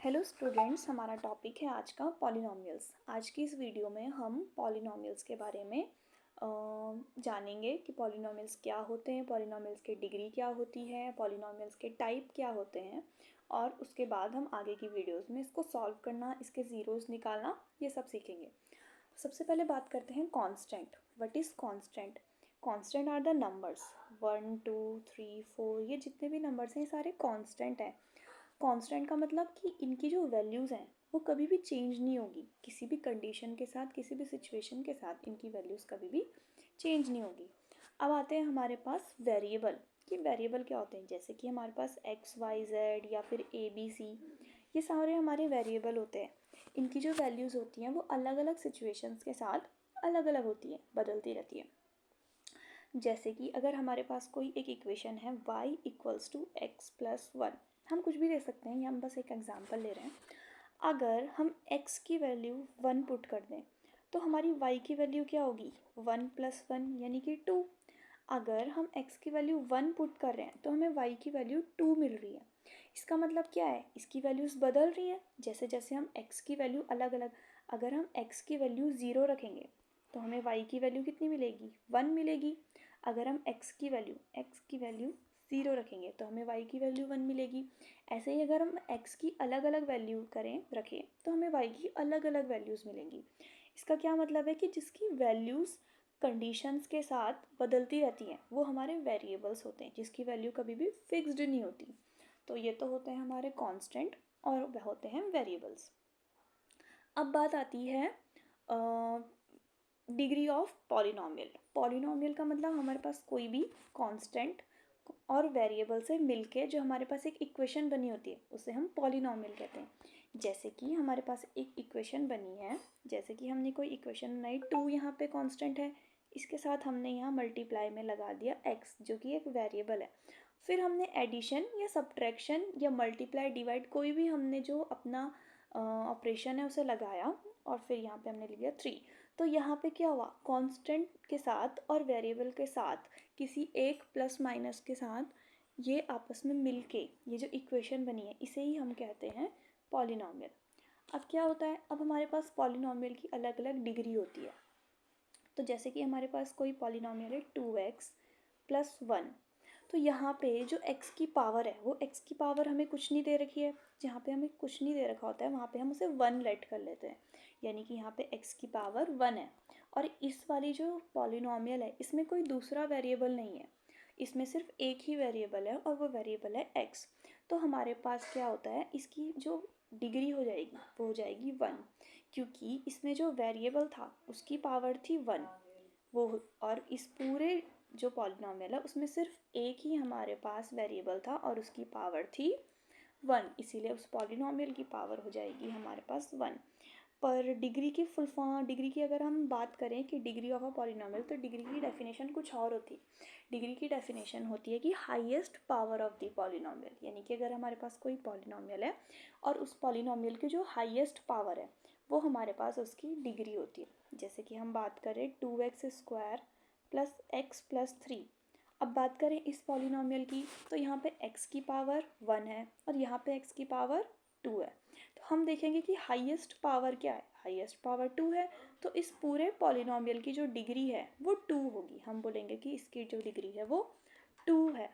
Hello students, हमारा topic है आज का पॉलिनॉमियल्स। आज की इस वीडियो में हम पॉलिनॉमियल्स के बारे में जानेंगे कि पॉलिनॉमियल्स क्या होते हैं, पॉलिनॉमियल्स की डिग्री क्या होती है, पॉलिनॉमियल्स के टाइप क्या होते हैं, और उसके बाद हम आगे की वीडियोस में इसको सॉल्व करना, इसके ज़ीरोज़ निकालना, ये सब सीखेंगे। सबसे पहले बात करते हैं constant. What is constant? Constant are the numbers 1 2 3 4, ये जितने भी नंबर्स हैं ये सारे कांस्टेंट हैं। कांस्टेंट का मतलब कि इनकी जो वैल्यूज़ हैं वो कभी भी चेंज नहीं होगी, किसी भी कंडीशन के साथ, किसी भी सिचुएशन के साथ इनकी वैल्यूज़ कभी भी चेंज नहीं होगी। अब आते हैं हमारे पास वेरिएबल। ये वेरिएबल क्या होते हैं? जैसे कि हमारे पास एक्स वाई जेड या फिर ए बी सी, ये सारे हमारे वेरिएबल होते हैं। इनकी जो वैल्यूज़ होती हैं वो अलग अलग सिचुएशंस के साथ अलग अलग होती है, बदलती रहती है। जैसे कि अगर हमारे पास कोई एक इक्वेशन है y equals to x plus one, हम कुछ भी ले सकते हैं, ये हम बस एक एग्जांपल ले रहे हैं। अगर हम x की वैल्यू 1 पुट कर दें तो हमारी y की वैल्यू क्या होगी? 1 प्लस 1 यानी कि 2। अगर हम x की वैल्यू 1 पुट कर रहे हैं तो हमें y की वैल्यू 2 मिल रही है। इसका मतलब क्या है? इसकी वैल्यूज़ बदल रही हैं जैसे जैसे हम x की वैल्यू अलग अलग, अगर हम x की वैल्यू 0 रखेंगे तो हमें y की वैल्यू कितनी मिलेगी? 1 मिलेगी। अगर हम x की वैल्यू 0 रखेंगे तो हमें y की वैल्यू 1 मिलेगी। ऐसे ही अगर हम x की अलग अलग वैल्यू रखें तो हमें y की अलग अलग वैल्यूज़ मिलेंगी। इसका क्या मतलब है कि जिसकी वैल्यूज़ कंडीशंस के साथ बदलती रहती हैं वो हमारे वेरिएबल्स होते हैं, जिसकी वैल्यू कभी भी फिक्स्ड नहीं होती। तो ये तो होते हैं हमारे कांस्टेंट और वह होते हैं वेरिएबल्स। अब बात आती है डिग्री ऑफ पॉलिनॉमियल। पॉलिनॉमियल का मतलब हमारे पास कोई भी कांस्टेंट और वेरिएबल से मिलके जो हमारे पास एक इक्वेशन बनी होती है उसे हम पॉलिनॉमियल कहते हैं। जैसे कि हमारे पास एक इक्वेशन बनी है, जैसे कि हमने कोई इक्वेशन बनाई, 2 यहाँ पे कांस्टेंट है, इसके साथ हमने यहाँ मल्टीप्लाई में लगा दिया x जो कि एक वेरिएबल है। फिर हमने एडिशन या सब्ट्रैक्शन या मल्टीप्लाई डिवाइड कोई भी हमने जो अपना ऑपरेशन है उसे लगाया और फिर यहाँ पे हमने लिया 3। तो यहाँ पे क्या हुआ? कांस्टेंट के साथ और वेरिएबल के साथ किसी एक प्लस माइनस के साथ ये आपस में मिलके ये जो इक्वेशन बनी है इसे ही हम कहते हैं पॉलिनॉमियल। अब क्या होता है? अब हमारे पास पॉलिनॉमियल की अलग अलग डिग्री होती है। तो जैसे कि हमारे पास कोई पॉलिनॉमियल है 2x प्लस 1, तो यहाँ पे जो x की पावर है वो x की पावर हमें कुछ नहीं दे रखी है। जहाँ पे हमें कुछ नहीं दे रखा होता है वहाँ पे हम उसे 1 लेट कर लेते हैं, यानी कि यहाँ पे x की पावर 1 है। और इस वाली जो पॉलिनॉमियल है इसमें कोई दूसरा वेरिएबल नहीं है, इसमें सिर्फ एक ही वेरिएबल है और वो वेरिएबल है x। तो हमारे पास क्या होता है? इसकी जो डिग्री हो जाएगी वो हो जाएगी 1, क्योंकि इसमें जो वेरिएबल था उसकी पावर थी 1 वो, और इस पूरे जो पॉलिनॉमियल है उसमें सिर्फ एक ही हमारे पास वेरिएबल था और उसकी पावर थी 1, इसीलिए उस पॉलिनॉमियल की पावर हो जाएगी हमारे पास 1। पर डिग्री की फुल फॉर्म, डिग्री की अगर हम बात करें कि डिग्री ऑफ अ पॉलिनॉमियल, तो डिग्री की डेफिनेशन कुछ और होती है। डिग्री की डेफिनेशन होती है कि highest power of the polynomial, यानी कि अगर हमारे पास कोई पॉलिनॉमियल है और उस पॉलिनॉमियल की जो हाईएस्ट पावर है वो हमारे पास उसकी डिग्री होती है। जैसे कि हम बात करें 2x square plus x plus 3। अब बात करें इस पॉलिनॉमियल की तो यहाँ पे x की पावर 1 है और यहाँ पे x की पावर 2 है। तो हम देखेंगे कि हाईएस्ट पावर क्या है? हाईएस्ट पावर 2 है। तो इस पूरे पॉलिनॉमियल की जो डिग्री है वो 2 होगी। हम बोलेंगे कि इसकी जो डिग्री है वो 2 है।